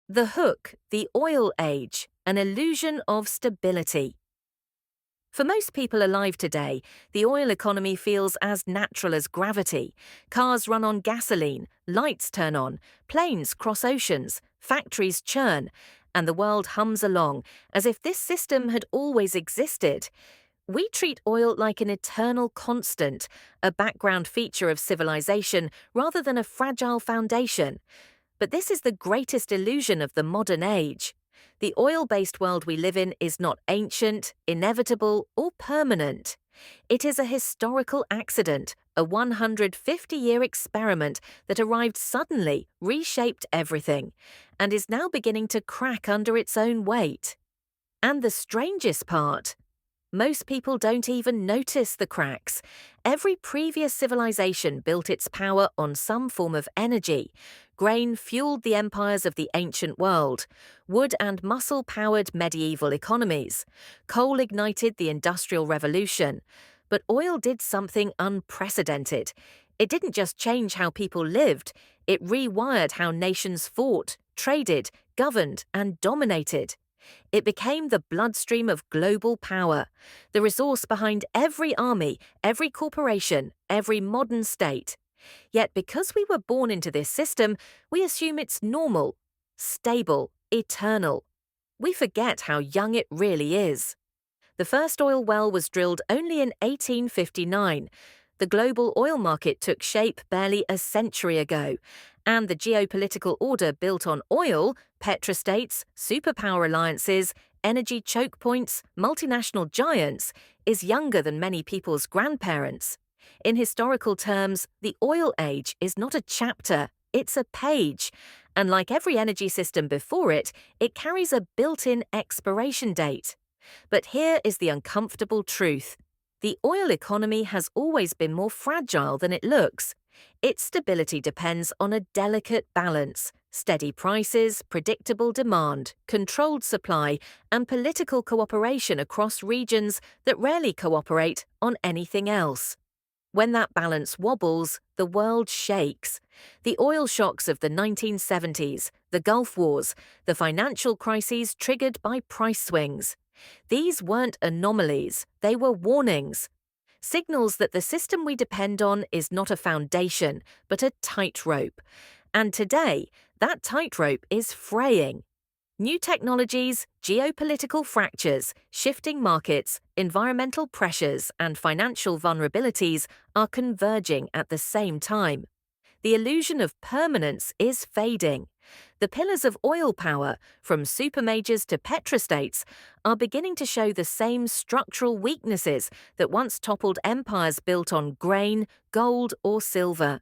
The Hook, the Oil Age, an illusion of stability. For most people alive today, the oil economy feels as natural as gravity. Cars run on gasoline, lights turn on, planes cross oceans, factories churn, and the world hums along as if this system had always existed. We treat oil like an eternal constant, a background feature of civilization rather than a fragile foundation. But this is the greatest illusion of the modern age. The oil-based world we live in is not ancient, inevitable, or permanent. It is a historical accident, a 150-year experiment that arrived suddenly, reshaped everything, and is now beginning to crack under its own weight. And the strangest part, most people don't even notice the cracks. Every previous civilization built its power on some form of energy. Grain fueled the empires of the ancient world. Wood and muscle powered medieval economies. Coal ignited the Industrial Revolution. But oil did something unprecedented. It didn't just change how people lived, it rewired how nations fought, traded, governed, and dominated. It became the bloodstream of global power, the resource behind every army, every corporation, every modern state. Yet because we were born into this system, we assume it's normal, stable, eternal. We forget how young it really is. The first oil well was drilled only in 1859. The global oil market took shape barely a century ago, and the geopolitical order built on oil, petrostates, superpower alliances, energy choke points, multinational giants, is younger than many people's grandparents. In historical terms, the oil age is not a chapter, it's a page, and like every energy system before it, it carries a built-in expiration date. But here is the uncomfortable truth. The oil economy has always been more fragile than it looks. Its stability depends on a delicate balance: steady prices, predictable demand, controlled supply, and political cooperation across regions that rarely cooperate on anything else. When that balance wobbles, the world shakes. The oil shocks of the 1970s, the Gulf Wars, the financial crises triggered by price swings. These weren't anomalies, they were warnings. Signals that the system we depend on is not a foundation, but a tightrope. And today, that tightrope is fraying. New technologies, geopolitical fractures, shifting markets, environmental pressures, and financial vulnerabilities are converging at the same time. The illusion of permanence is fading. The pillars of oil power, from supermajors to petrostates, are beginning to show the same structural weaknesses that once toppled empires built on grain, gold, or silver.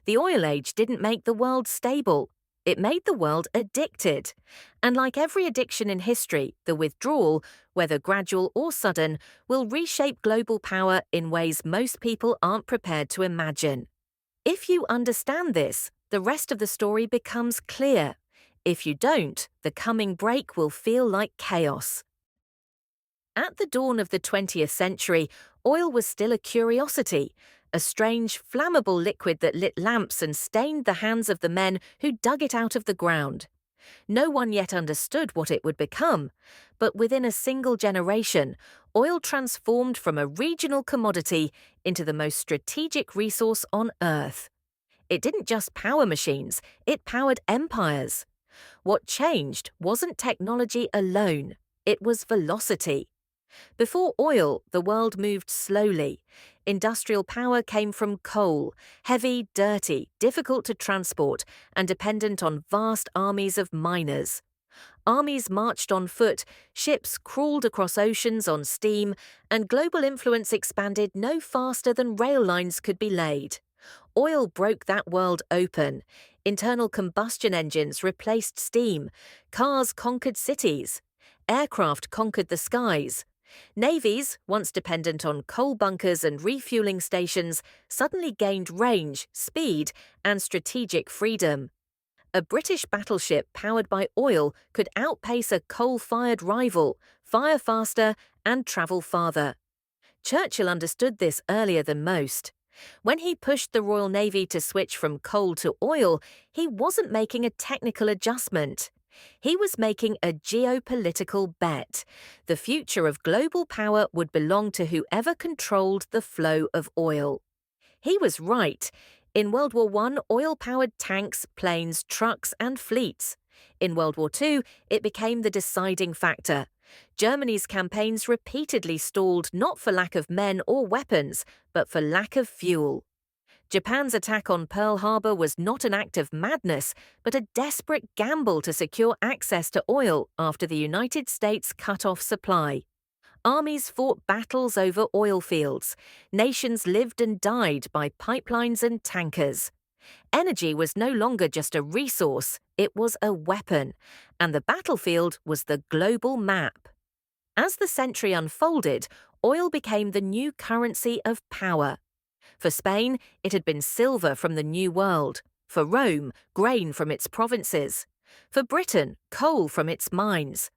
The oil age didn't make the world stable. It made the world addicted. And like every addiction in history, the withdrawal, whether gradual or sudden, will reshape global power in ways most people aren't prepared to imagine. If you understand this, the rest of the story becomes clear. If you don't, the coming break will feel like chaos. At the dawn of the 20th century, oil was still a curiosity, a strange, flammable liquid that lit lamps and stained the hands of the men who dug it out of the ground. No one yet understood what it would become, but within a single generation, oil transformed from a regional commodity into the most strategic resource on Earth. It didn't just power machines, it powered empires. What changed wasn't technology alone, it was velocity. Before oil, the world moved slowly. Industrial power came from coal, heavy, dirty, difficult to transport, and dependent on vast armies of miners. Armies marched on foot, ships crawled across oceans on steam, and global influence expanded no faster than rail lines could be laid. Oil broke that world open. Internal combustion engines replaced steam. Cars conquered cities. Aircraft conquered the skies. Navies, once dependent on coal bunkers and refueling stations, suddenly gained range, speed, and strategic freedom. A British battleship powered by oil could outpace a coal-fired rival, fire faster, and travel farther. Churchill understood this earlier than most. When he pushed the Royal Navy to switch from coal to oil, he wasn't making a technical adjustment. He was making a geopolitical bet. The future of global power would belong to whoever controlled the flow of oil. He was right. In World War I, oil-powered tanks, planes, trucks, and fleets. In World War II, it became the deciding factor. Germany's campaigns repeatedly stalled not for lack of men or weapons, but for lack of fuel. Japan's attack on Pearl Harbor was not an act of madness, but a desperate gamble to secure access to oil after the United States cut off supply. Armies fought battles over oil fields. Nations lived and died by pipelines and tankers. Energy was no longer just a resource, it was a weapon, and the battlefield was the global map. As the century unfolded, oil became the new currency of power. For Spain, it had been silver from the New World. For Rome, grain from its provinces. For Britain, coal from its mines.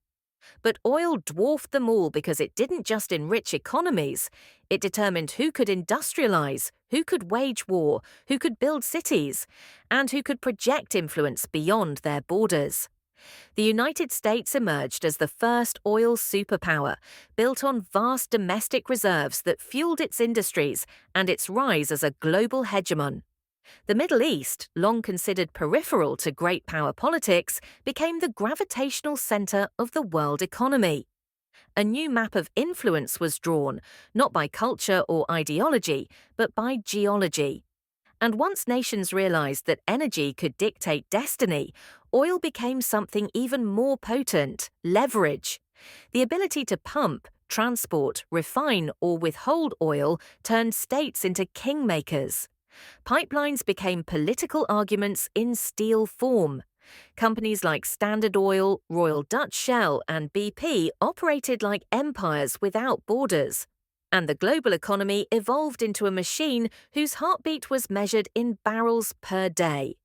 But oil dwarfed them all because it didn't just enrich economies, it determined who could industrialize, who could wage war, who could build cities, and who could project influence beyond their borders. The United States emerged as the first oil superpower, built on vast domestic reserves that fueled its industries and its rise as a global hegemon. The Middle East, long considered peripheral to great power politics, became the gravitational center of the world economy. A new map of influence was drawn, not by culture or ideology, but by geology. And once nations realized that energy could dictate destiny, oil became something even more potent: leverage. The ability to pump, transport, refine, or withhold oil turned states into kingmakers. Pipelines became political arguments in steel form. Companies like Standard Oil, Royal Dutch Shell, and BP operated like empires without borders. And the global economy evolved into a machine whose heartbeat was measured in barrels per day.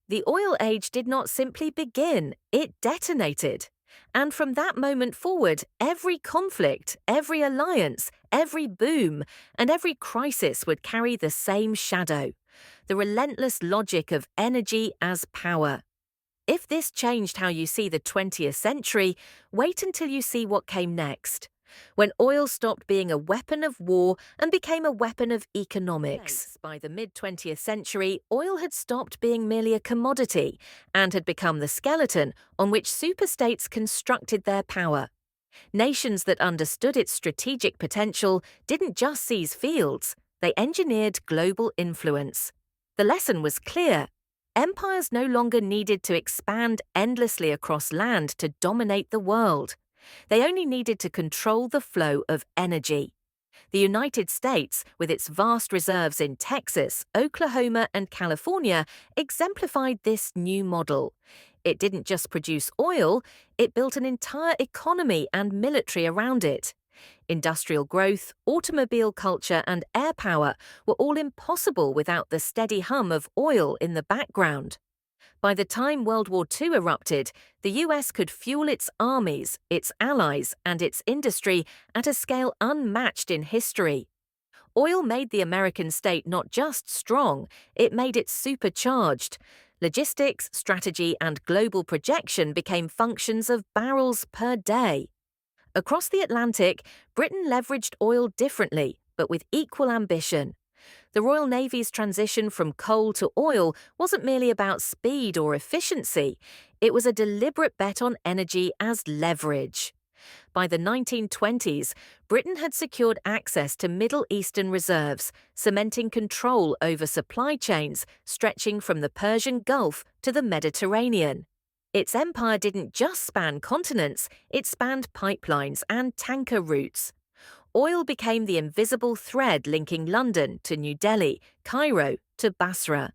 The oil age did not simply begin, it detonated. And from that moment forward, every conflict, every alliance, every boom, and every crisis would carry the same shadow: the relentless logic of energy as power. If this changed how you see the 20th century, wait until you see what came next. When oil stopped being a weapon of war and became a weapon of economics. By the mid-20th century, oil had stopped being merely a commodity and had become the skeleton on which superstates constructed their power. Nations that understood its strategic potential didn't just seize fields, they engineered global influence. The lesson was clear. Empires no longer needed to expand endlessly across land to dominate the world. They only needed to control the flow of energy. The United States, with its vast reserves in Texas, Oklahoma, and California, exemplified this new model. It didn't just produce oil, it built an entire economy and military around it. Industrial growth, automobile culture, and air power were all impossible without the steady hum of oil in the background. By the time World War II erupted, the US could fuel its armies, its allies, and its industry at a scale unmatched in history. Oil made the American state not just strong, it made it supercharged. Logistics, strategy, and global projection became functions of barrels per day. Across the Atlantic, Britain leveraged oil differently, but with equal ambition. The Royal Navy's transition from coal to oil wasn't merely about speed or efficiency, it was a deliberate bet on energy as leverage. By the 1920s, Britain had secured access to Middle Eastern reserves, cementing control over supply chains stretching from the Persian Gulf to the Mediterranean. Its empire didn't just span continents, it spanned pipelines and tanker routes. Oil became the invisible thread linking London to New Delhi, Cairo to Basra.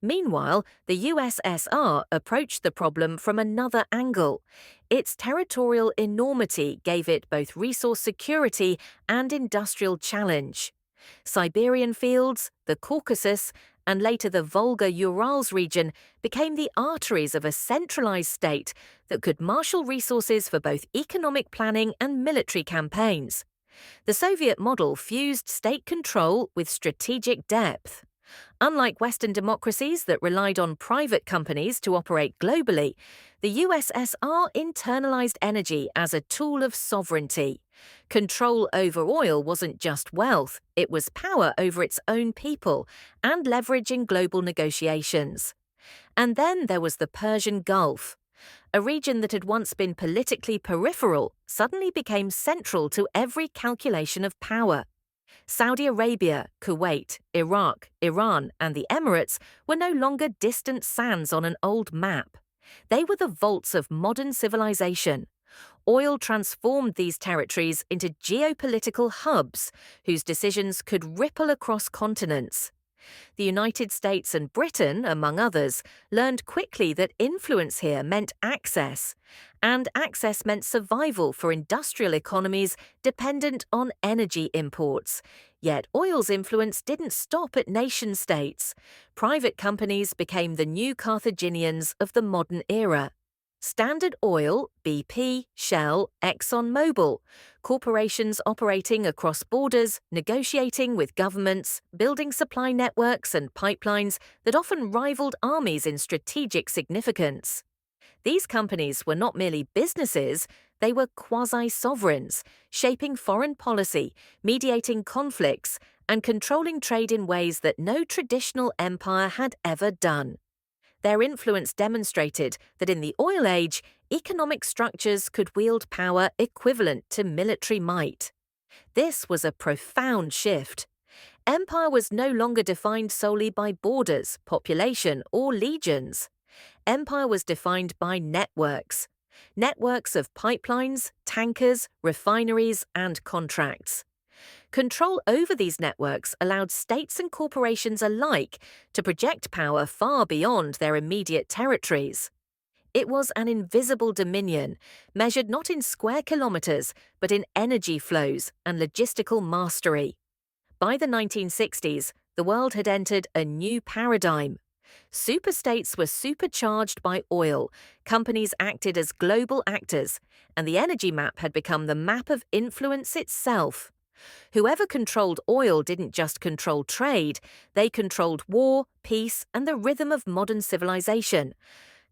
Meanwhile, the USSR approached the problem from another angle. Its territorial enormity gave it both resource security and industrial challenge. Siberian fields, the Caucasus, and later the Volga-Urals region became the arteries of a centralized state that could marshal resources for both economic planning and military campaigns. The Soviet model fused state control with strategic depth. Unlike Western democracies that relied on private companies to operate globally, the USSR internalized energy as a tool of sovereignty. Control over oil wasn't just wealth, it was power over its own people and leverage in global negotiations. And then there was the Persian Gulf. A region that had once been politically peripheral suddenly became central to every calculation of power. Saudi Arabia, Kuwait, Iraq, Iran, and the Emirates were no longer distant sands on an old map. They were the vaults of modern civilization. Oil transformed these territories into geopolitical hubs whose decisions could ripple across continents. The United States and Britain, among others, learned quickly that influence here meant access, and access meant survival for industrial economies dependent on energy imports. Yet oil's influence didn't stop at nation-states. Private companies became the new Carthaginians of the modern era. Standard Oil, BP, Shell, ExxonMobil, corporations operating across borders, negotiating with governments, building supply networks and pipelines that often rivaled armies in strategic significance. These companies were not merely businesses, they were quasi-sovereigns, shaping foreign policy, mediating conflicts, and controlling trade in ways that no traditional empire had ever done. Their influence demonstrated that in the oil age, economic structures could wield power equivalent to military might. This was a profound shift. Empire was no longer defined solely by borders, population, or legions. Empire was defined by networks. Networks of pipelines, tankers, refineries, and contracts. Control over these networks allowed states and corporations alike to project power far beyond their immediate territories. It was an invisible dominion, measured not in square kilometers, but in energy flows and logistical mastery. By the 1960s, the world had entered a new paradigm. Superstates were supercharged by oil, companies acted as global actors, and the energy map had become the map of influence itself. Whoever controlled oil didn't just control trade, they controlled war, peace, and the rhythm of modern civilization.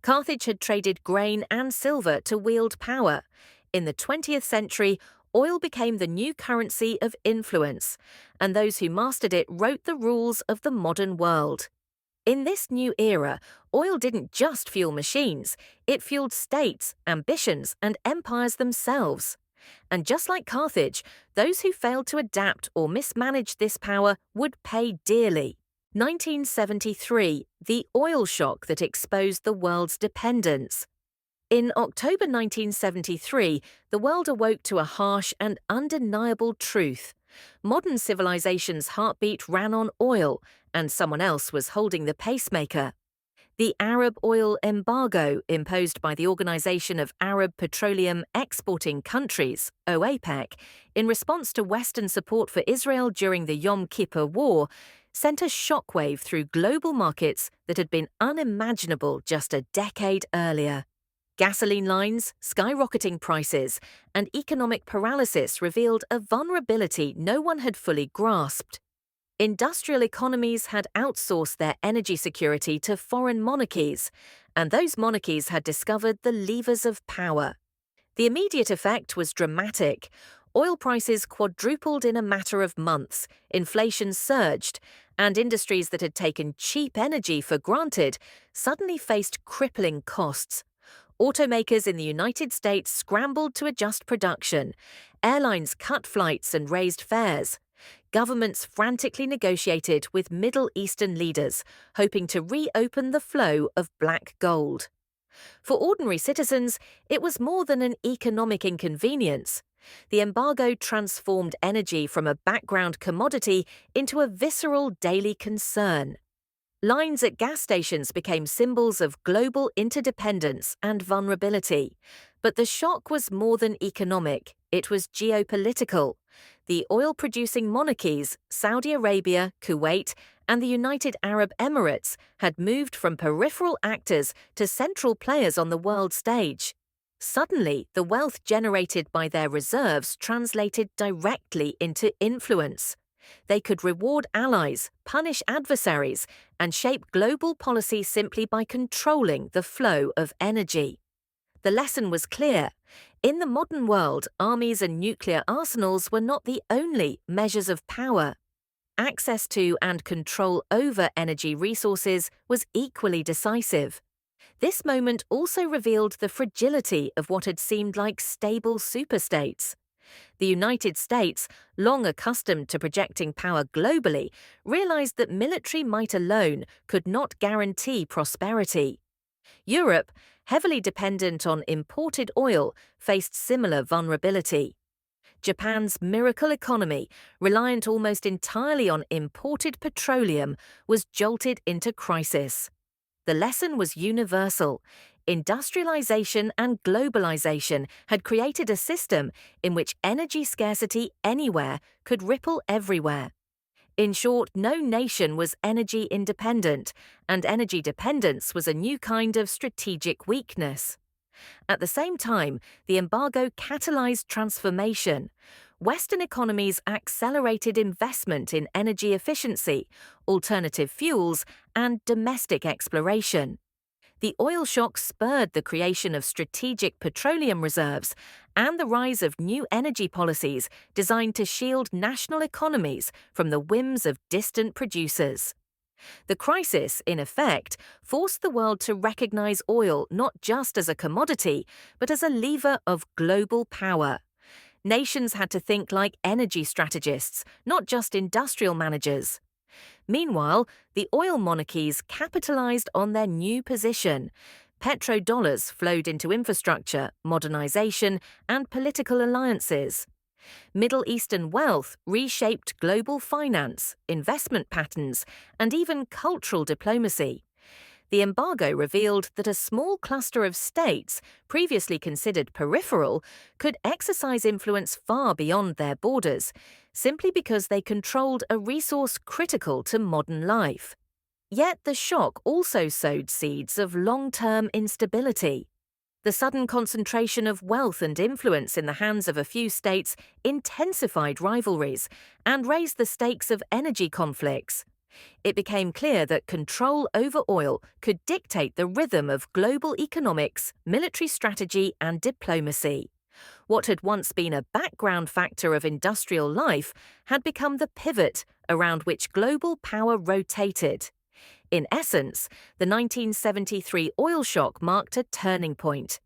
Carthage had traded grain and silver to wield power. In the 20th century, oil became the new currency of influence, and those who mastered it wrote the rules of the modern world. In this new era, oil didn't just fuel machines, it fueled states, ambitions, and empires themselves. And just like Carthage, those who failed to adapt or mismanaged this power would pay dearly. 1973, the oil shock that exposed the world's dependence. In October 1973, the world awoke to a harsh and undeniable truth. Modern civilization's heartbeat ran on oil, and someone else was holding the pacemaker. The Arab oil embargo imposed by the Organization of Arab Petroleum Exporting Countries, OAPEC, in response to Western support for Israel during the Yom Kippur War, sent a shockwave through global markets that had been unimaginable just a decade earlier. Gasoline lines, skyrocketing prices, and economic paralysis revealed a vulnerability no one had fully grasped. Industrial economies had outsourced their energy security to foreign monarchies, and those monarchies had discovered the levers of power. The immediate effect was dramatic. Oil prices quadrupled in a matter of months, inflation surged, and industries that had taken cheap energy for granted suddenly faced crippling costs. Automakers in the United States scrambled to adjust production. Airlines cut flights and raised fares. Governments frantically negotiated with Middle Eastern leaders, hoping to reopen the flow of black gold. For ordinary citizens, it was more than an economic inconvenience. The embargo transformed energy from a background commodity into a visceral daily concern. Lines at gas stations became symbols of global interdependence and vulnerability. But the shock was more than economic, it was geopolitical. The oil-producing monarchies, Saudi Arabia, Kuwait, and the United Arab Emirates, had moved from peripheral actors to central players on the world stage. Suddenly, the wealth generated by their reserves translated directly into influence. They could reward allies, punish adversaries, and shape global policy simply by controlling the flow of energy. The lesson was clear. In the modern world, armies and nuclear arsenals were not the only measures of power. Access to and control over energy resources was equally decisive. This moment also revealed the fragility of what had seemed like stable superstates. The United States, long accustomed to projecting power globally, realized that military might alone could not guarantee prosperity. Europe, heavily dependent on imported oil, faced similar vulnerability. Japan's miracle economy, reliant almost entirely on imported petroleum, was jolted into crisis. The lesson was universal. Industrialization and globalization had created a system in which energy scarcity anywhere could ripple everywhere. In short, no nation was energy independent, and energy dependence was a new kind of strategic weakness. At the same time, the embargo catalyzed transformation. Western economies accelerated investment in energy efficiency, alternative fuels, and domestic exploration. The oil shock spurred the creation of strategic petroleum reserves and the rise of new energy policies designed to shield national economies from the whims of distant producers. The crisis, in effect, forced the world to recognize oil not just as a commodity, but as a lever of global power. Nations had to think like energy strategists, not just industrial managers. Meanwhile, the oil monarchies capitalized on their new position. Petrodollars flowed into infrastructure, modernization, and political alliances. Middle Eastern wealth reshaped global finance, investment patterns, and even cultural diplomacy. The embargo revealed that a small cluster of states, previously considered peripheral, could exercise influence far beyond their borders, simply because they controlled a resource critical to modern life. Yet the shock also sowed seeds of long-term instability. The sudden concentration of wealth and influence in the hands of a few states intensified rivalries and raised the stakes of energy conflicts. It became clear that control over oil could dictate the rhythm of global economics, military strategy, and diplomacy. What had once been a background factor of industrial life had become the pivot around which global power rotated. In essence, the 1973 oil shock marked a turning point.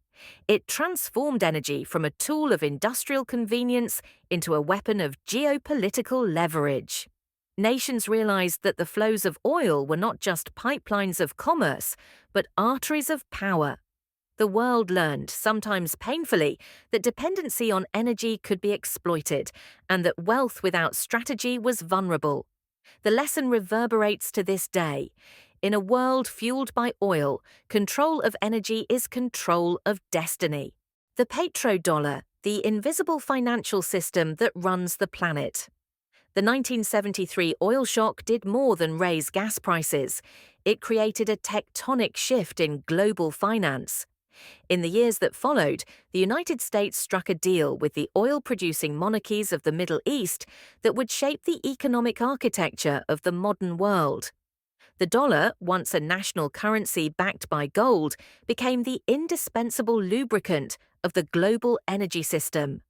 It transformed energy from a tool of industrial convenience into a weapon of geopolitical leverage. Nations realized that the flows of oil were not just pipelines of commerce, but arteries of power. The world learned, sometimes painfully, that dependency on energy could be exploited, and that wealth without strategy was vulnerable. The lesson reverberates to this day. In a world fueled by oil, control of energy is control of destiny. The petrodollar, the invisible financial system that runs the planet. The 1973 oil shock did more than raise gas prices. It created a tectonic shift in global finance. In the years that followed, the United States struck a deal with the oil-producing monarchies of the Middle East that would shape the economic architecture of the modern world. The dollar, once a national currency backed by gold, became the indispensable lubricant of the global energy system.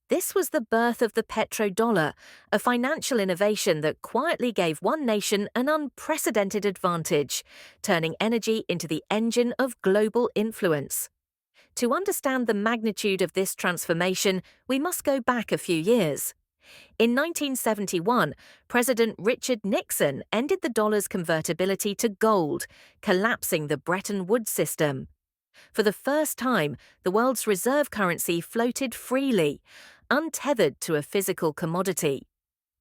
This was the birth of the petrodollar, a financial innovation that quietly gave one nation an unprecedented advantage, turning energy into the engine of global influence. To understand the magnitude of this transformation, we must go back a few years. In 1971, President Richard Nixon ended the dollar's convertibility to gold, collapsing the Bretton Woods system. For the first time, the world's reserve currency floated freely, untethered to a physical commodity.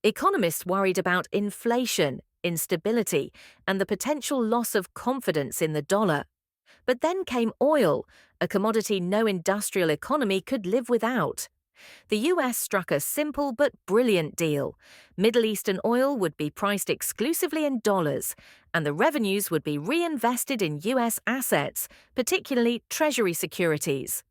Economists worried about inflation, instability, and the potential loss of confidence in the dollar. But then came oil, a commodity no industrial economy could live without. The US struck a simple but brilliant deal. Middle Eastern oil would be priced exclusively in dollars, and the revenues would be reinvested in US assets, particularly Treasury securities.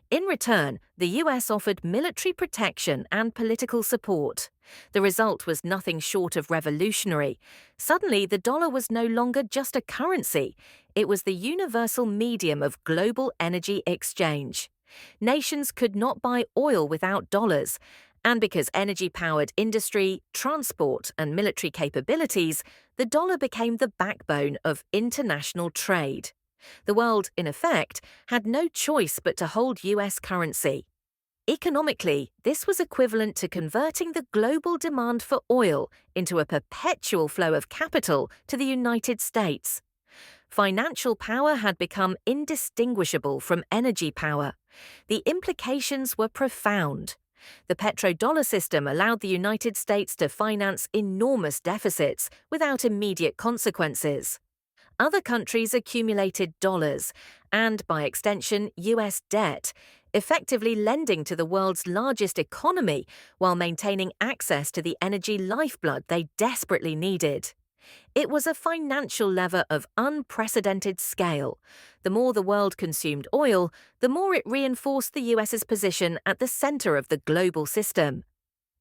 In return, the US offered military protection and political support. The result was nothing short of revolutionary. Suddenly, the dollar was no longer just a currency, it was the universal medium of global energy exchange. Nations could not buy oil without dollars, and because energy-powered industry, transport, and military capabilities, the dollar became the backbone of international trade. The world, in effect, had no choice but to hold US currency. Economically, this was equivalent to converting the global demand for oil into a perpetual flow of capital to the United States. Financial power had become indistinguishable from energy power. The implications were profound. The petrodollar system allowed the United States to finance enormous deficits without immediate consequences. Other countries accumulated dollars and, by extension, US debt, effectively lending to the world's largest economy while maintaining access to the energy lifeblood they desperately needed. It was a financial lever of unprecedented scale. The more the world consumed oil, the more it reinforced the US's position at the center of the global system.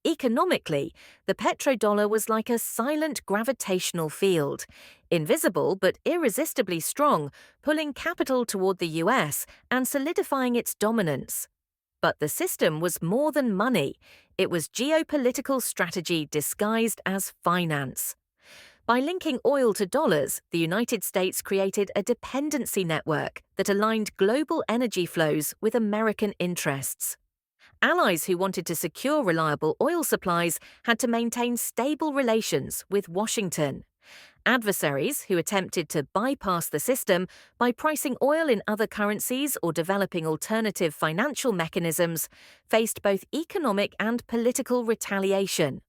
Economically, the petrodollar was like a silent gravitational field, invisible but irresistibly strong, pulling capital toward the US and solidifying its dominance. But the system was more than money. It was geopolitical strategy disguised as finance. By linking oil to dollars, the United States created a dependency network that aligned global energy flows with American interests. Allies who wanted to secure reliable oil supplies had to maintain stable relations with Washington. Adversaries who attempted to bypass the system by pricing oil in other currencies or developing alternative financial mechanisms faced both economic and political retaliation.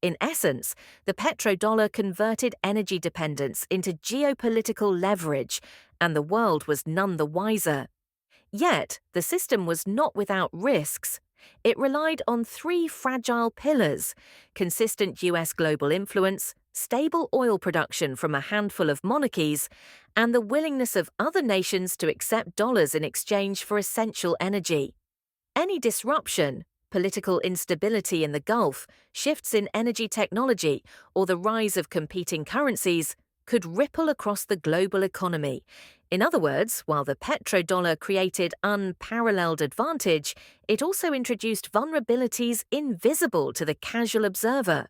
In essence, the petrodollar converted energy dependence into geopolitical leverage, and the world was none the wiser. Yet, the system was not without risks. It relied on three fragile pillars: consistent US global influence, stable oil production from a handful of monarchies, and the willingness of other nations to accept dollars in exchange for essential energy. Any disruption, political instability in the Gulf, shifts in energy technology, or the rise of competing currencies could ripple across the global economy. In other words, while the petrodollar created unparalleled advantage, it also introduced vulnerabilities invisible to the casual observer.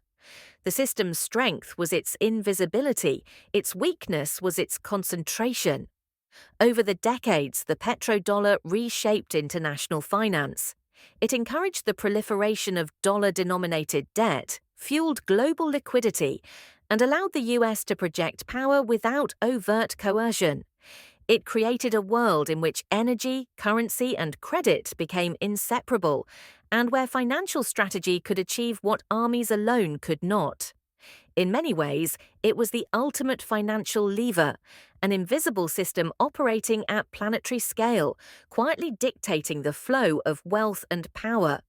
The system's strength was its invisibility, its weakness was its concentration. Over the decades, the petrodollar reshaped international finance. It encouraged the proliferation of dollar-denominated debt, fueled global liquidity, and allowed the US to project power without overt coercion. It created a world in which energy, currency, and credit became inseparable, and where financial strategy could achieve what armies alone could not. In many ways, it was the ultimate financial lever, an invisible system operating at planetary scale, quietly dictating the flow of wealth and power.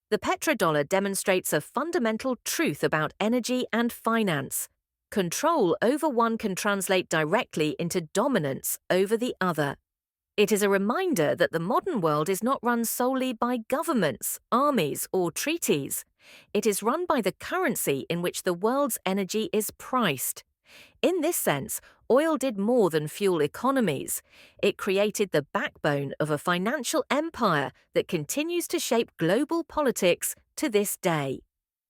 The petrodollar demonstrates a fundamental truth about energy and finance. Control over one can translate directly into dominance over the other. It is a reminder that the modern world is not run solely by governments, armies, or treaties. It is run by the currency in which the world's energy is priced. In this sense, oil did more than fuel economies. It created the backbone of a financial empire that continues to shape global politics to this day.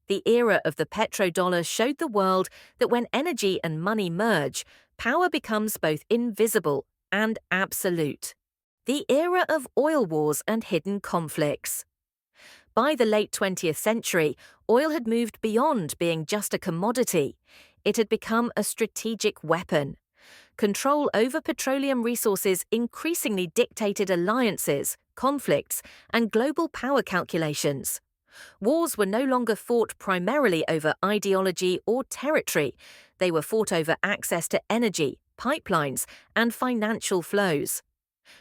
The era of the petrodollar showed the world that when energy and money merge, power becomes both invisible and absolute. The era of oil wars and hidden conflicts. By the late 20th century, oil had moved beyond being just a commodity. It had become a strategic weapon. Control over petroleum resources increasingly dictated alliances, conflicts, and global power calculations. Wars were no longer fought primarily over ideology or territory. They were fought over access to energy, pipelines, and financial flows.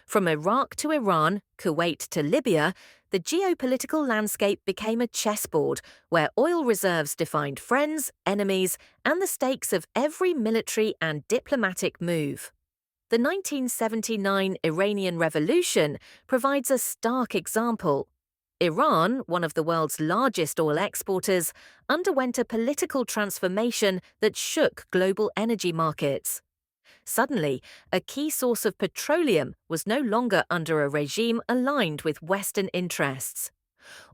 From Iraq to Iran, Kuwait to Libya, the geopolitical landscape became a chessboard where oil reserves defined friends, enemies, and the stakes of every military and diplomatic move. The 1979 Iranian Revolution provides a stark example. Iran, one of the world's largest oil exporters, underwent a political transformation that shook global energy markets. Suddenly, a key source of petroleum was no longer under a regime aligned with Western interests.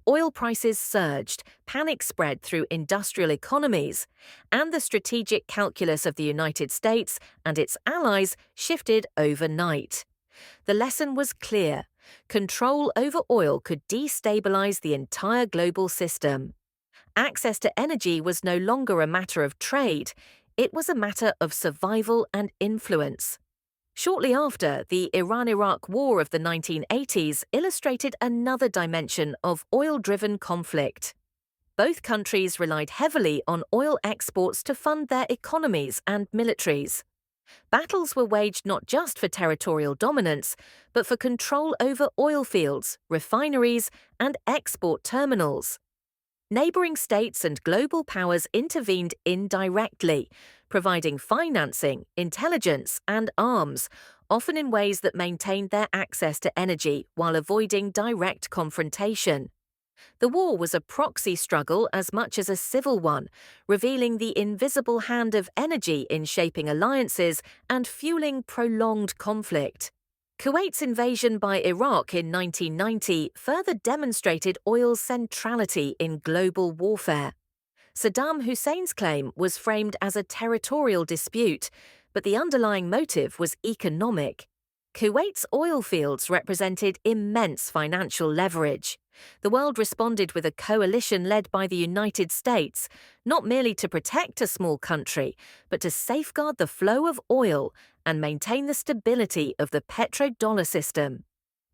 Oil prices surged, panic spread through industrial economies, and the strategic calculus of the United States and its allies shifted overnight. The lesson was clear. Control over oil could destabilize the entire global system. Access to energy was no longer a matter of trade, it was a matter of survival and influence. Shortly after, the Iran-Iraq War of the 1980s illustrated another dimension of oil-driven conflict. Both countries relied heavily on oil exports to fund their economies and militaries. Battles were waged not just for territorial dominance, but for control over oil fields, refineries, and export terminals. Neighboring states and global powers intervened indirectly, providing financing, intelligence, and arms, often in ways that maintained their access to energy while avoiding direct confrontation. The war was a proxy struggle as much as a civil one, revealing the invisible hand of energy in shaping alliances and fueling prolonged conflict. Kuwait's invasion by Iraq in 1990 further demonstrated oil's centrality in global warfare. Saddam Hussein's claim was framed as a territorial dispute, but the underlying motive was economic. Kuwait's oil fields represented immense financial leverage. The world responded with a coalition led by the United States, not merely to protect a small country, but to safeguard the flow of oil and maintain the stability of the petrodollar system.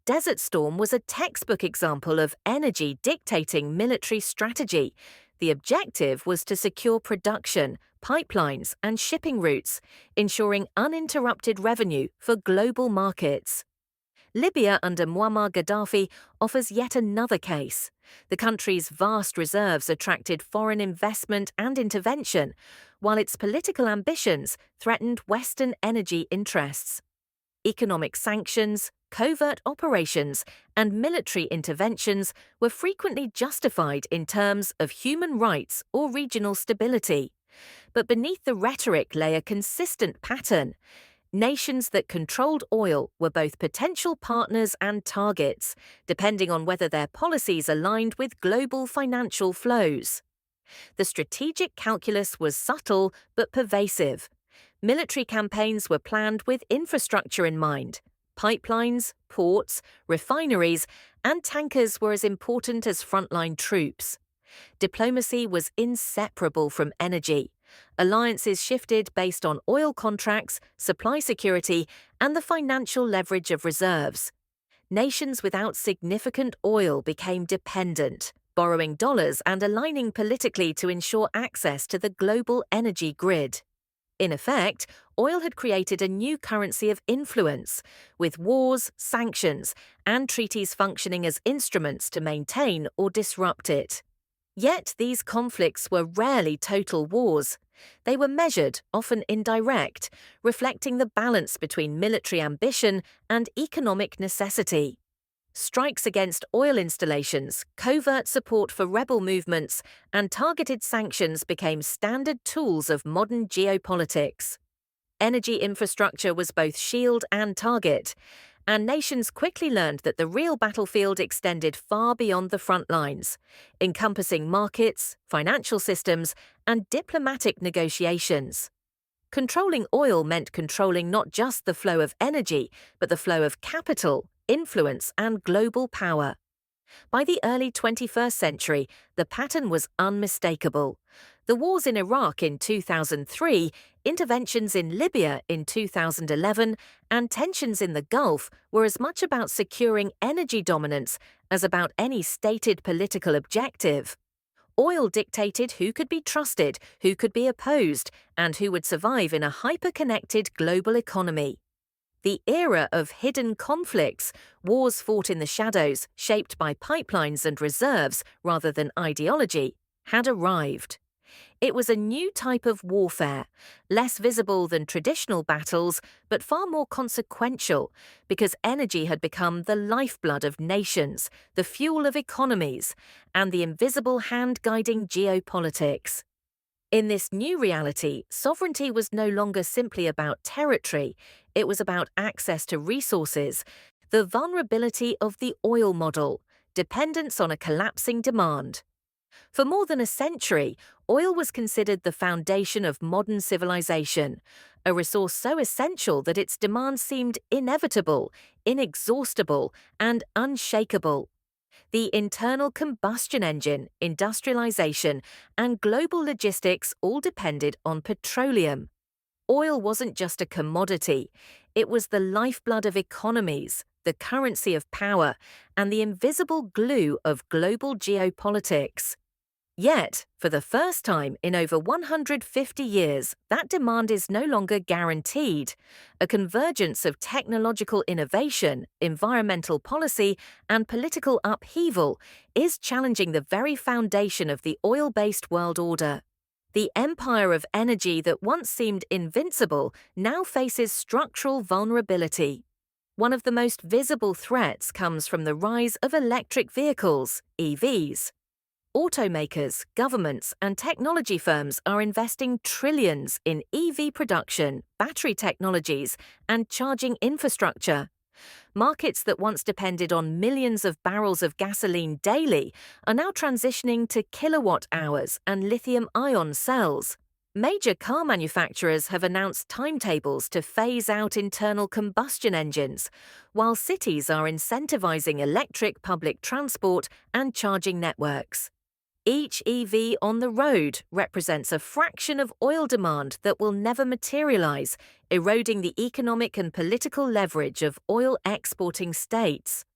Desert Storm was a textbook example of energy dictating military strategy. The objective was to secure production, pipelines, and shipping routes, ensuring uninterrupted revenue for global markets. Libya under Muammar Gaddafi offers yet another case. The country's vast reserves attracted foreign investment and intervention, while its political ambitions threatened Western energy interests. Economic sanctions, covert operations, and military interventions were frequently justified in terms of human rights or regional stability. But beneath the rhetoric lay a consistent pattern. Nations that controlled oil were both potential partners and targets, depending on whether their policies aligned with global financial flows. The strategic calculus was subtle but pervasive. Military campaigns were planned with infrastructure in mind. Pipelines, ports, refineries, and tankers were as important as frontline troops. Diplomacy was inseparable from energy. Alliances shifted based on oil contracts, supply security, and the financial leverage of reserves. Nations without significant oil became dependent, borrowing dollars and aligning politically to ensure access to the global energy grid. In effect, oil had created a new currency of influence, with wars, sanctions, and treaties functioning as instruments to maintain or disrupt it. Yet these conflicts were rarely total wars. They were measured, often indirect, reflecting the balance between military ambition and economic necessity. Strikes against oil installations, covert support for rebel movements, and targeted sanctions became standard tools of modern geopolitics. Energy infrastructure was both shield and target, and nations quickly learned that the real battlefield extended far beyond the front lines, encompassing markets, financial systems, and diplomatic negotiations. Controlling oil meant controlling not just the flow of energy, but the flow of capital, influence, and global power. By the early 21st century, the pattern was unmistakable. The wars in Iraq in 2003, interventions in Libya in 2011, and tensions in the Gulf were as much about securing energy dominance as about any stated political objective. Oil dictated who could be trusted, who could be opposed, and who would survive in a hyper-connected global economy. The era of hidden conflicts, wars fought in the shadows, shaped by pipelines and reserves rather than ideology, had arrived. It was a new type of warfare, less visible than traditional battles, but far more consequential, because energy had become the lifeblood of nations, the fuel of economies, and the invisible hand guiding geopolitics. In this new reality, sovereignty was no longer simply about territory, it was about access to resources, the vulnerability of the oil model, dependence on a collapsing demand. For more than a century, oil was considered the foundation of modern civilization, a resource so essential that its demand seemed inevitable, inexhaustible, and unshakable. The internal combustion engine, industrialization, and global logistics all depended on petroleum. Oil wasn't just a commodity, it was the lifeblood of economies, the currency of power, and the invisible glue of global geopolitics. Yet, for the first time in over 150 years, that demand is no longer guaranteed. A convergence of technological innovation, environmental policy, and political upheaval is challenging the very foundation of the oil-based world order. The empire of energy that once seemed invincible now faces structural vulnerability. One of the most visible threats comes from the rise of electric vehicles, EVs. Automakers, governments, and technology firms are investing trillions in EV production, battery technologies, and charging infrastructure. Markets that once depended on millions of barrels of gasoline daily are now transitioning to kilowatt hours and lithium-ion cells. Major car manufacturers have announced timetables to phase out internal combustion engines, while cities are incentivizing electric public transport and charging networks. Each EV on the road represents a fraction of oil demand that will never materialize, eroding the economic and political leverage of oil exporting states.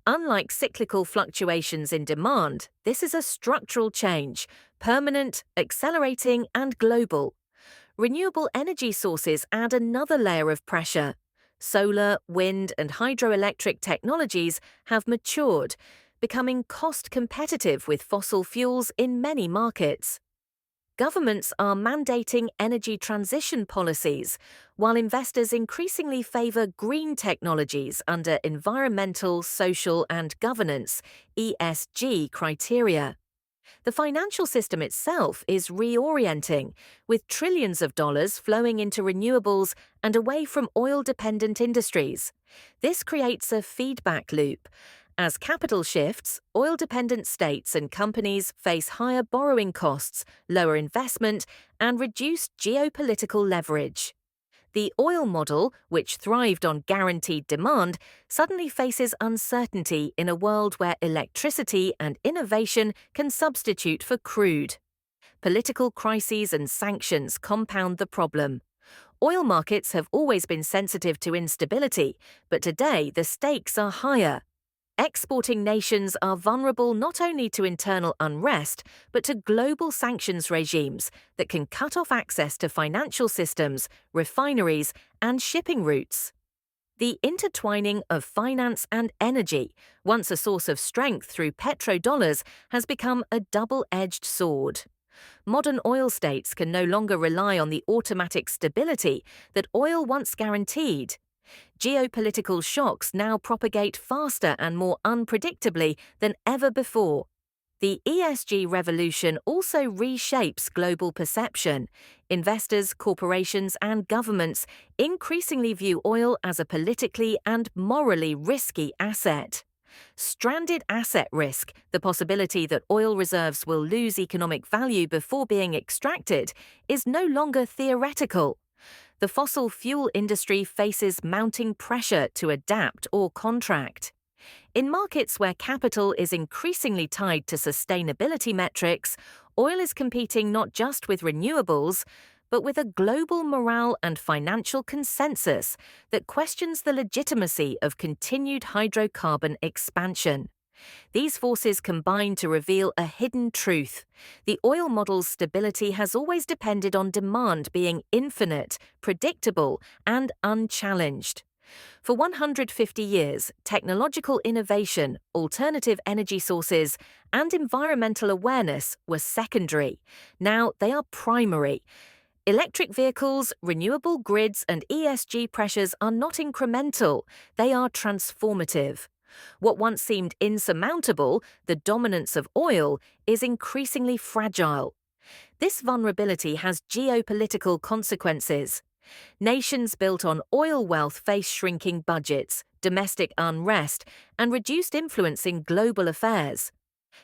Unlike cyclical fluctuations in demand, this is a structural change, permanent, accelerating, and global. Renewable energy sources add another layer of pressure. Solar, wind, and hydroelectric technologies have matured, becoming cost competitive with fossil fuels in many markets. Governments are mandating energy transition policies, while investors increasingly favor green technologies under environmental, social, and governance (ESG) criteria. The financial system itself is reorienting, with trillions of dollars flowing into renewables and away from oil-dependent industries. This creates a feedback loop. As capital shifts, oil-dependent states and companies face higher borrowing costs, lower investment, and reduced geopolitical leverage. The oil model, which thrived on guaranteed demand, suddenly faces uncertainty in a world where electricity and innovation can substitute for crude. Political crises and sanctions compound the problem. Oil markets have always been sensitive to instability, but today the stakes are higher. Exporting nations are vulnerable not only to internal unrest, but to global sanctions regimes that can cut off access to financial systems, refineries, and shipping routes. The intertwining of finance and energy, once a source of strength through petrodollars, has become a double-edged sword. Modern oil states can no longer rely on the automatic stability that oil once guaranteed. Geopolitical shocks now propagate faster and more unpredictably than ever before. The ESG revolution also reshapes global perception. Investors, corporations, and governments increasingly view oil as a politically and morally risky asset. Stranded asset risk, the possibility that oil reserves will lose economic value before being extracted, is no longer theoretical. The fossil fuel industry faces mounting pressure to adapt or contract. In markets where capital is increasingly tied to sustainability metrics, oil is competing not just with renewables, but with a global morale and financial consensus that questions the legitimacy of continued hydrocarbon expansion. These forces combine to reveal a hidden truth. The oil model's stability has always depended on demand being infinite, predictable, and unchallenged. For 150 years, technological innovation, alternative energy sources, and environmental awareness were secondary. Now they are primary. Electric vehicles, renewable grids, and ESG pressures are not incremental, they are transformative. What once seemed insurmountable, the dominance of oil, is increasingly fragile. This vulnerability has geopolitical consequences. Nations built on oil wealth face shrinking budgets, domestic unrest, and reduced influence in global affairs.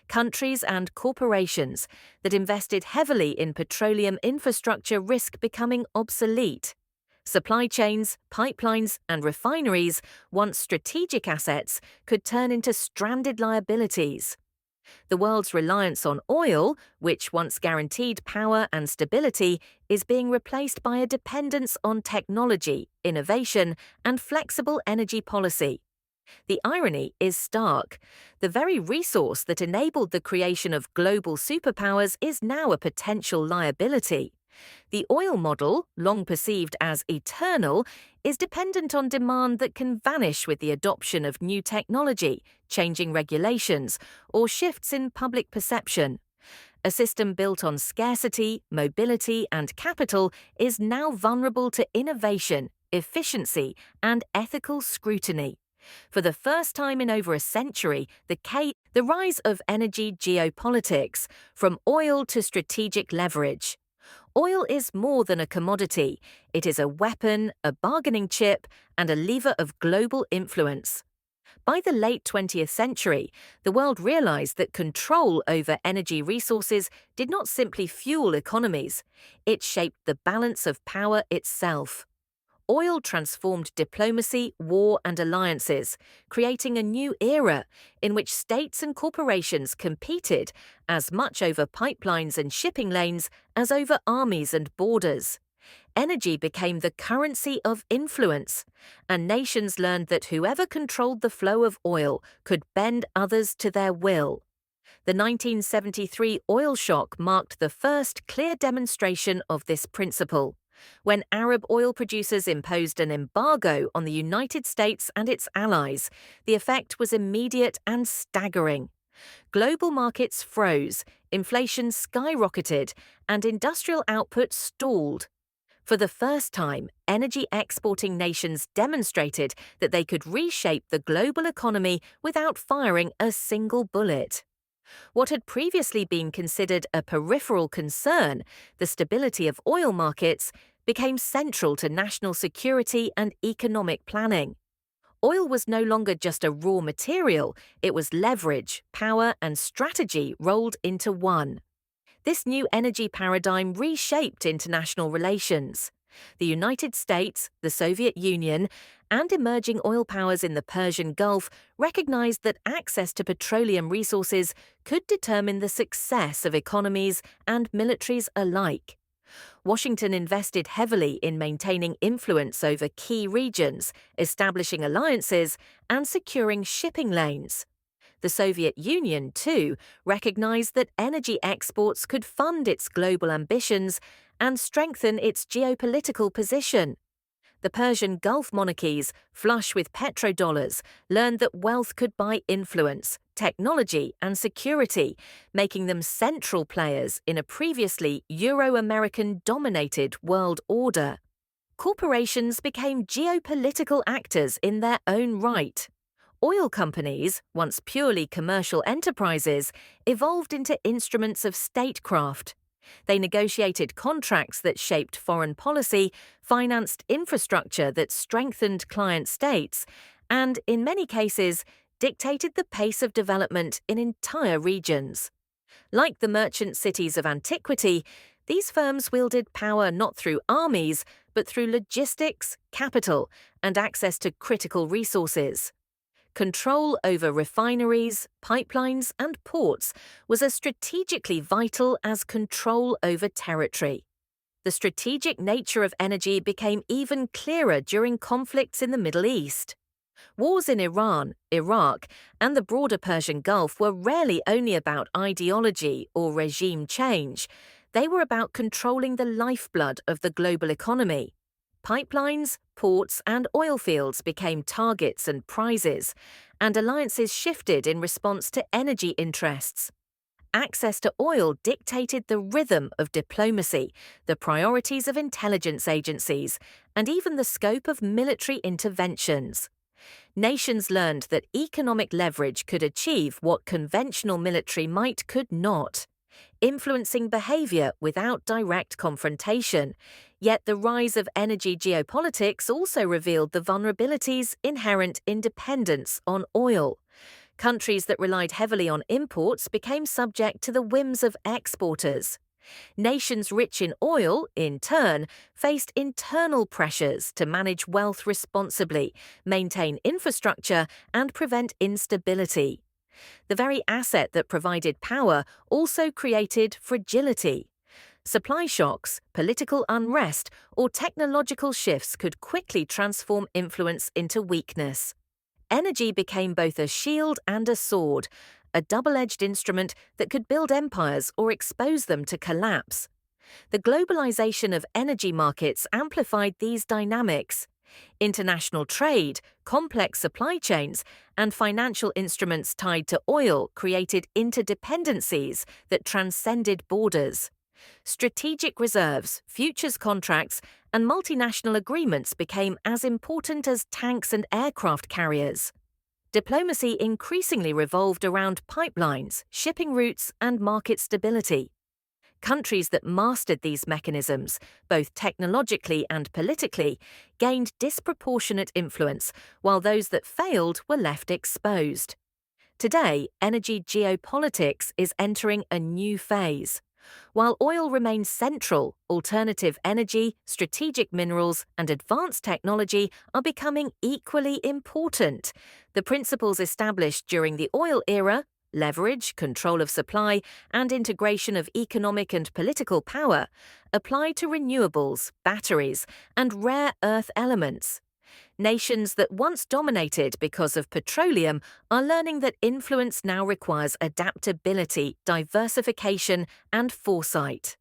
Countries and corporations that invested heavily in petroleum infrastructure risk becoming obsolete. Supply chains, pipelines, and refineries, once strategic assets, could turn into stranded liabilities. The world's reliance on oil, which once guaranteed power and stability, is being replaced by a dependence on technology, innovation, and flexible energy policy. The irony is stark. The very resource that enabled the creation of global superpowers is now a potential liability. The oil model, long perceived as eternal, is dependent on demand that can vanish with the adoption of new technology, changing regulations, or shifts in public perception. A system built on scarcity, mobility, and capital is now vulnerable to innovation, efficiency, and ethical scrutiny. For the first time in over a century, the rise of energy geopolitics, from oil to strategic leverage. Oil is more than a commodity. It is a weapon, a bargaining chip, and a lever of global influence. By the late 20th century, the world realized that control over energy resources did not simply fuel economies, it shaped the balance of power itself. Oil transformed diplomacy, war, and alliances, creating a new era in which states and corporations competed as much over pipelines and shipping lanes as over armies and borders. Energy became the currency of influence, and nations learned that whoever controlled the flow of oil could bend others to their will. The 1973 oil shock marked the first clear demonstration of this principle. When Arab oil producers imposed an embargo on the United States and its allies, the effect was immediate and staggering. Global markets froze, inflation skyrocketed, and industrial output stalled. For the first time, energy exporting nations demonstrated that they could reshape the global economy without firing a single bullet. What had previously been considered a peripheral concern, the stability of oil markets, became central to national security and economic planning. Oil was no longer just a raw material, it was leverage, power, and strategy rolled into one. This new energy paradigm reshaped international relations. The United States, the Soviet Union, and emerging oil powers in the Persian Gulf recognized that access to petroleum resources could determine the success of economies and militaries alike. Washington invested heavily in maintaining influence over key regions, establishing alliances, and securing shipping lanes. The Soviet Union, too, recognized that energy exports could fund its global ambitions and strengthen its geopolitical position. The Persian Gulf monarchies, flush with petrodollars, learned that wealth could buy influence, technology, and security, making them central players in a previously Euro-American-dominated world order. Corporations became geopolitical actors in their own right. Oil companies, once purely commercial enterprises, evolved into instruments of statecraft. They negotiated contracts that shaped foreign policy, financed infrastructure that strengthened client states, and, in many cases, dictated the pace of development in entire regions. Like the merchant cities of antiquity, these firms wielded power not through armies, but through logistics, capital, and access to critical resources. Control over refineries, pipelines, and ports was as strategically vital as control over territory. The strategic nature of energy became even clearer during conflicts in the Middle East. Wars in Iran, Iraq, and the broader Persian Gulf were rarely only about ideology or regime change. They were about controlling the lifeblood of the global economy. Pipelines, ports, and oil fields became targets and prizes, and alliances shifted in response to energy interests. Access to oil dictated the rhythm of diplomacy, the priorities of intelligence agencies, and even the scope of military interventions. Nations learned that economic leverage could achieve what conventional military might could not, influencing behavior without direct confrontation. Yet the rise of energy geopolitics also revealed the vulnerabilities inherent in dependence on oil. Countries that relied heavily on imports became subject to the whims of exporters. Nations rich in oil, in turn, faced internal pressures to manage wealth responsibly, maintain infrastructure, and prevent instability. The very asset that provided power also created fragility. Supply shocks, political unrest, or technological shifts could quickly transform influence into weakness. Energy became both a shield and a sword, a double-edged instrument that could build empires or expose them to collapse. The globalization of energy markets amplified these dynamics. International trade, complex supply chains, and financial instruments tied to oil created interdependencies that transcended borders. Strategic reserves, futures contracts, and multinational agreements became as important as tanks and aircraft carriers. Diplomacy increasingly revolved around pipelines, shipping routes, and market stability. Countries that mastered these mechanisms, both technologically and politically, gained disproportionate influence, while those that failed were left exposed. Today, energy geopolitics is entering a new phase. While oil remains central, alternative energy, strategic minerals, and advanced technology are becoming equally important. The principles established during the oil era, leverage, control of supply, and integration of economic and political power, apply to renewables, batteries, and rare earth elements. Nations that once dominated because of petroleum are learning that influence now requires adaptability, diversification, and foresight.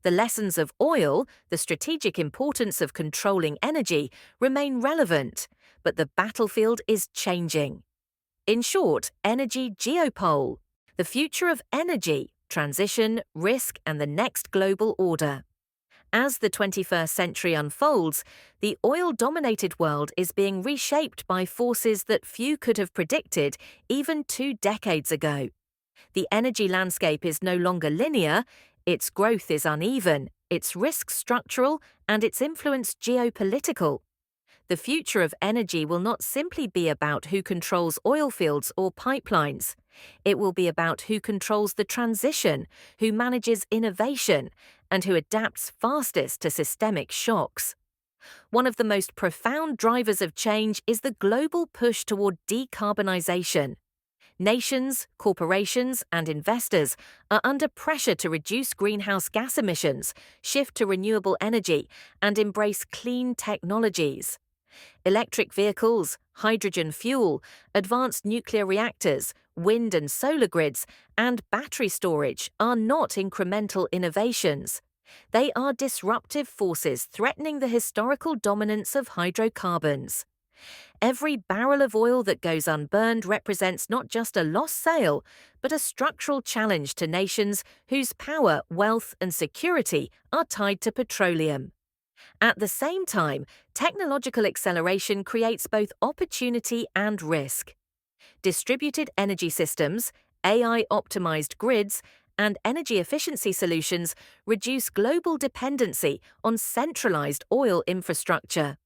The lessons of oil, the strategic importance of controlling energy, remain relevant, but the battlefield is changing. In short, energy geopole, the future of energy, transition, risk, and the next global order. As the 21st century unfolds, the oil-dominated world is being reshaped by forces that few could have predicted even 2 decades ago. The energy landscape is no longer linear, its growth is uneven, its risk structural, and its influence geopolitical. The future of energy will not simply be about who controls oil fields or pipelines. It will be about who controls the transition, who manages innovation, and who adapts fastest to systemic shocks. One of the most profound drivers of change is the global push toward decarbonization. Nations, corporations, and investors are under pressure to reduce greenhouse gas emissions, shift to renewable energy, and embrace clean technologies. Electric vehicles, hydrogen fuel, advanced nuclear reactors, wind and solar grids, and battery storage are not incremental innovations. They are disruptive forces threatening the historical dominance of hydrocarbons. Every barrel of oil that goes unburned represents not just a lost sale, but a structural challenge to nations whose power, wealth, and security are tied to petroleum. At the same time, technological acceleration creates both opportunity and risk. Distributed energy systems, AI-optimized grids, and energy efficiency solutions reduce global dependency on centralized oil infrastructure.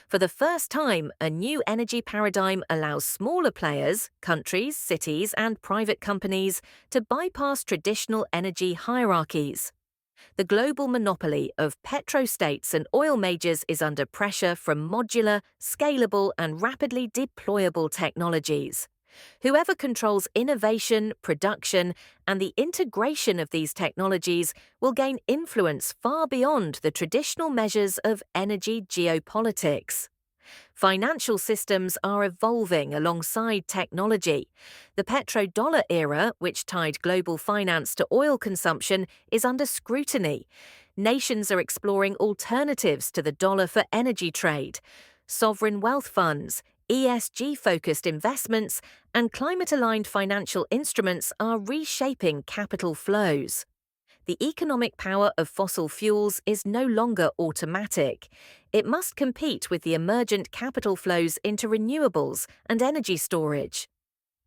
For the first time, a new energy paradigm allows smaller players, countries, cities, and private companies to bypass traditional energy hierarchies. The global monopoly of petrostates and oil majors is under pressure from modular, scalable, and rapidly deployable technologies. Whoever controls innovation, production, and the integration of these technologies will gain influence far beyond the traditional measures of energy geopolitics. Financial systems are evolving alongside technology. The petrodollar era, which tied global finance to oil consumption, is under scrutiny. Nations are exploring alternatives to the dollar for energy trade. Sovereign wealth funds, ESG-focused investments, and climate-aligned financial instruments are reshaping capital flows. The economic power of fossil fuels is no longer automatic. It must compete with the emergent capital flows into renewables and energy storage.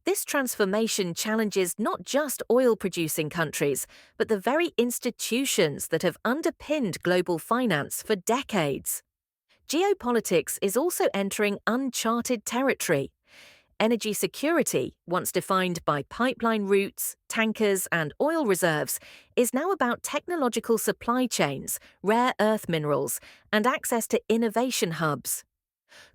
This transformation challenges not just oil-producing countries, but the very institutions that have underpinned global finance for decades. Geopolitics is also entering uncharted territory. Energy security, once defined by pipeline routes, tankers, and oil reserves, is now about technological supply chains, rare earth minerals, and access to innovation hubs.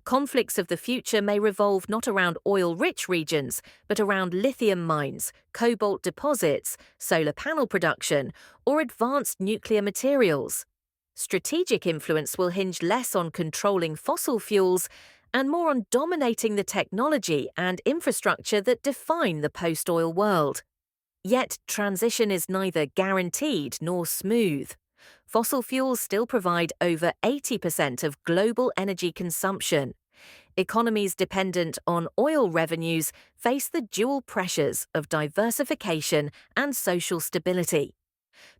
Conflicts of the future may revolve not around oil-rich regions, but around lithium mines, cobalt deposits, solar panel production, or advanced nuclear materials. Strategic influence will hinge less on controlling fossil fuels and more on dominating the technology and infrastructure that define the post-oil world. Yet, transition is neither guaranteed nor smooth. Fossil fuels still provide over 80% of global energy consumption. Economies dependent on oil revenues face the dual pressures of diversification and social stability.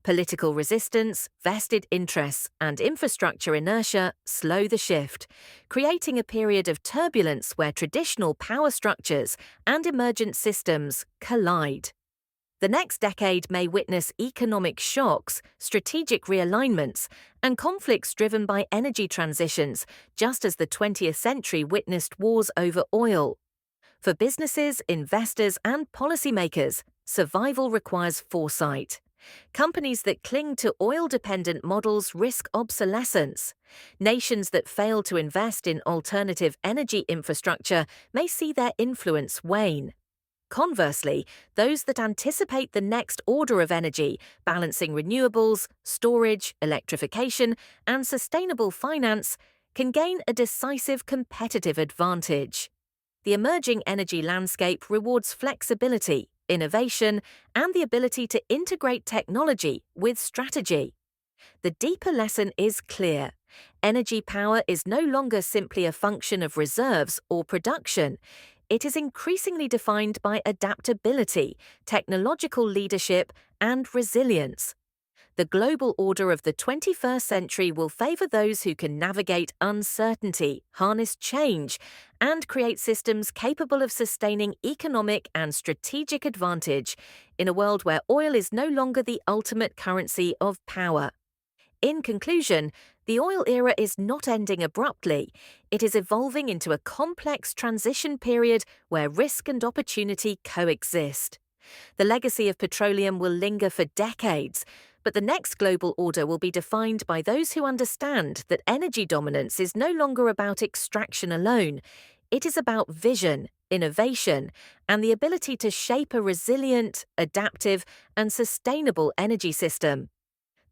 Political resistance, vested interests, and infrastructure inertia slow the shift, creating a period of turbulence where traditional power structures and emergent systems collide. The next decade may witness economic shocks, strategic realignments, and conflicts driven by energy transitions, just as the 20th century witnessed wars over oil. For businesses, investors, and policymakers, survival requires foresight. Companies that cling to oil-dependent models risk obsolescence. Nations that fail to invest in alternative energy infrastructure may see their influence wane. Conversely, those that anticipate the next order of energy, balancing renewables, storage, electrification, and sustainable finance, can gain a decisive competitive advantage. The emerging energy landscape rewards flexibility, innovation, and the ability to integrate technology with strategy. The deeper lesson is clear. Energy power is no longer simply a function of reserves or production. It is increasingly defined by adaptability, technological leadership, and resilience. The global order of the 21st century will favor those who can navigate uncertainty, harness change, and create systems capable of sustaining economic and strategic advantage in a world where oil is no longer the ultimate currency of power. In conclusion, the oil era is not ending abruptly. It is evolving into a complex transition period where risk and opportunity coexist. The legacy of petroleum will linger for decades, but the next global order will be defined by those who understand that energy dominance is no longer about extraction alone. It is about vision, innovation, and the ability to shape a resilient, adaptive, and sustainable energy system.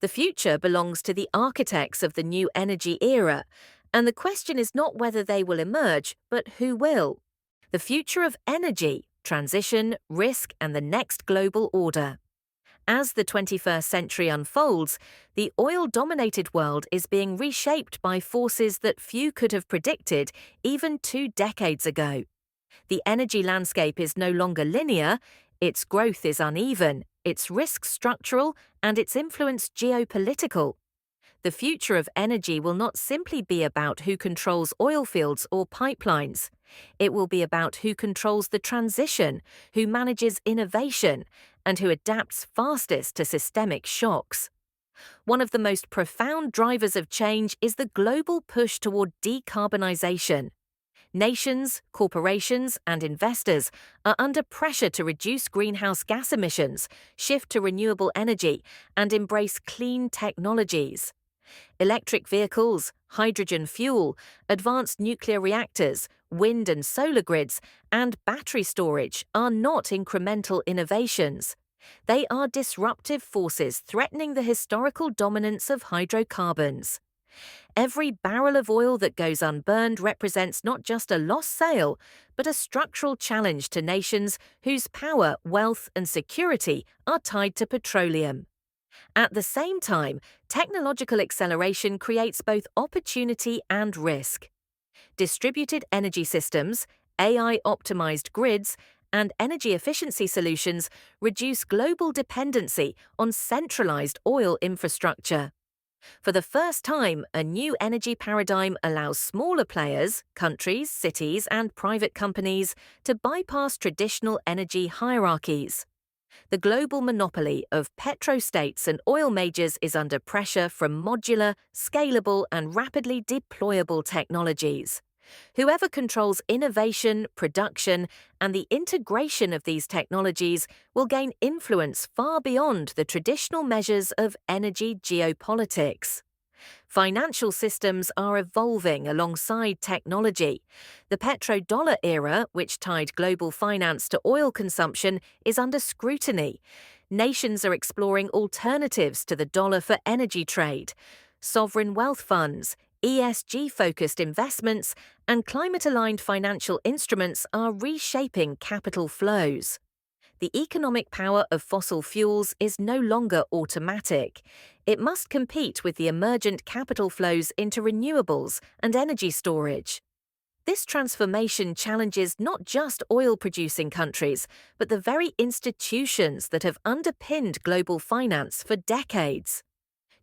The future belongs to the architects of the new energy era, and the question is not whether they will emerge, but who will. The future of energy, transition, risk, and the next global order. As the 21st century unfolds, the oil-dominated world is being reshaped by forces that few could have predicted even 2 decades ago. The energy landscape is no longer linear, its growth is uneven, its risk structural, and its influence geopolitical. The future of energy will not simply be about who controls oil fields or pipelines. It will be about who controls the transition, who manages innovation, and who adapts fastest to systemic shocks. One of the most profound drivers of change is the global push toward decarbonization. Nations, corporations, and investors are under pressure to reduce greenhouse gas emissions, shift to renewable energy, and embrace clean technologies. Electric vehicles, hydrogen fuel, advanced nuclear reactors, wind and solar grids, and battery storage are not incremental innovations. They are disruptive forces threatening the historical dominance of hydrocarbons. Every barrel of oil that goes unburned represents not just a lost sale, but a structural challenge to nations whose power, wealth, and security are tied to petroleum. At the same time, technological acceleration creates both opportunity and risk. Distributed energy systems, AI-optimized grids, and energy efficiency solutions reduce global dependency on centralized oil infrastructure. For the first time, a new energy paradigm allows smaller players, countries, cities, and private companies to bypass traditional energy hierarchies. The global monopoly of petrostates and oil majors is under pressure from modular, scalable, and rapidly deployable technologies. Whoever controls innovation, production, and the integration of these technologies will gain influence far beyond the traditional measures of energy geopolitics. Financial systems are evolving alongside technology. The petrodollar era, which tied global finance to oil consumption, is under scrutiny. Nations are exploring alternatives to the dollar for energy trade. Sovereign wealth funds, ESG-focused investments, and climate-aligned financial instruments are reshaping capital flows. The economic power of fossil fuels is no longer automatic. It must compete with the emergent capital flows into renewables and energy storage. This transformation challenges not just oil-producing countries, but the very institutions that have underpinned global finance for decades.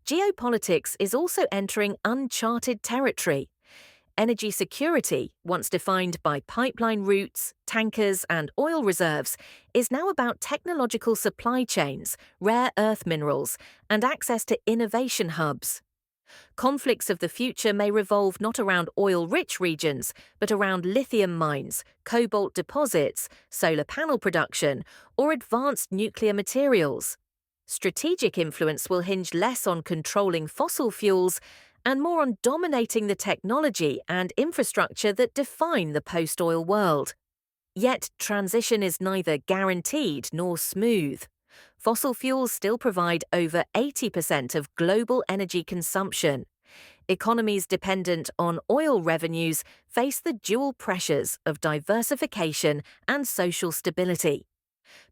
Geopolitics is also entering uncharted territory. Energy security, once defined by pipeline routes, tankers, and oil reserves, is now about technological supply chains, rare earth minerals, and access to innovation hubs. Conflicts of the future may revolve not around oil-rich regions, but around lithium mines, cobalt deposits, solar panel production, or advanced nuclear materials. Strategic influence will hinge less on controlling fossil fuels and more on dominating the technology and infrastructure that define the post-oil world. Yet, transition is neither guaranteed nor smooth. Fossil fuels still provide over 80% of global energy consumption. Economies dependent on oil revenues face the dual pressures of diversification and social stability.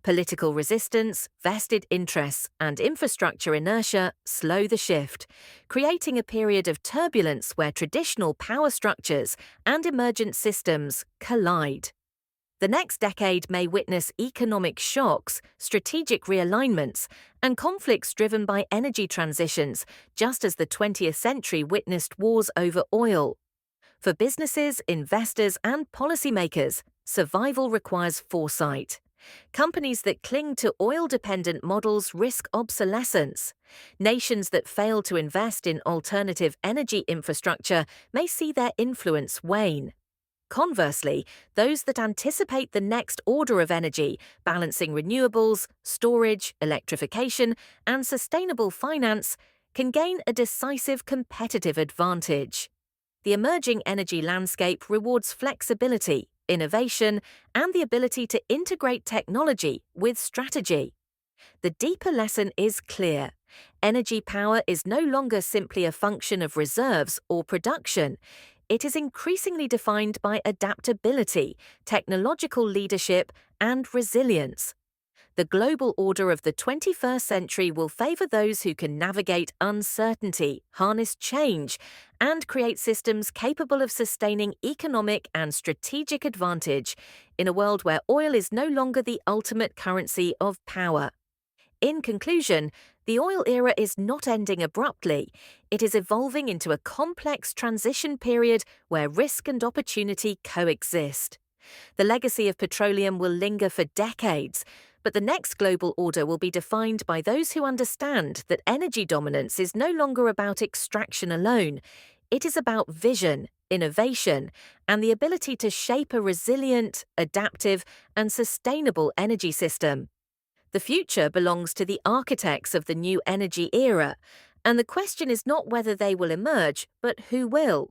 Political resistance, vested interests, and infrastructure inertia slow the shift, creating a period of turbulence where traditional power structures and emergent systems collide. The next decade may witness economic shocks, strategic realignments, and conflicts driven by energy transitions, just as the 20th century witnessed wars over oil. For businesses, investors, and policymakers, survival requires foresight. Companies that cling to oil-dependent models risk obsolescence. Nations that fail to invest in alternative energy infrastructure may see their influence wane. Conversely, those that anticipate the next order of energy, balancing renewables, storage, electrification, and sustainable finance, can gain a decisive competitive advantage. The emerging energy landscape rewards flexibility, innovation, and the ability to integrate technology with strategy. The deeper lesson is clear. Energy power is no longer simply a function of reserves or production. It is increasingly defined by adaptability, technological leadership, and resilience. The global order of the 21st century will favor those who can navigate uncertainty, harness change, and create systems capable of sustaining economic and strategic advantage in a world where oil is no longer the ultimate currency of power. In conclusion, the oil era is not ending abruptly. It is evolving into a complex transition period where risk and opportunity coexist. The legacy of petroleum will linger for decades, but the next global order will be defined by those who understand that energy dominance is no longer about extraction alone. It is about vision, innovation, and the ability to shape a resilient, adaptive, and sustainable energy system. The future belongs to the architects of the new energy era, and the question is not whether they will emerge, but who will.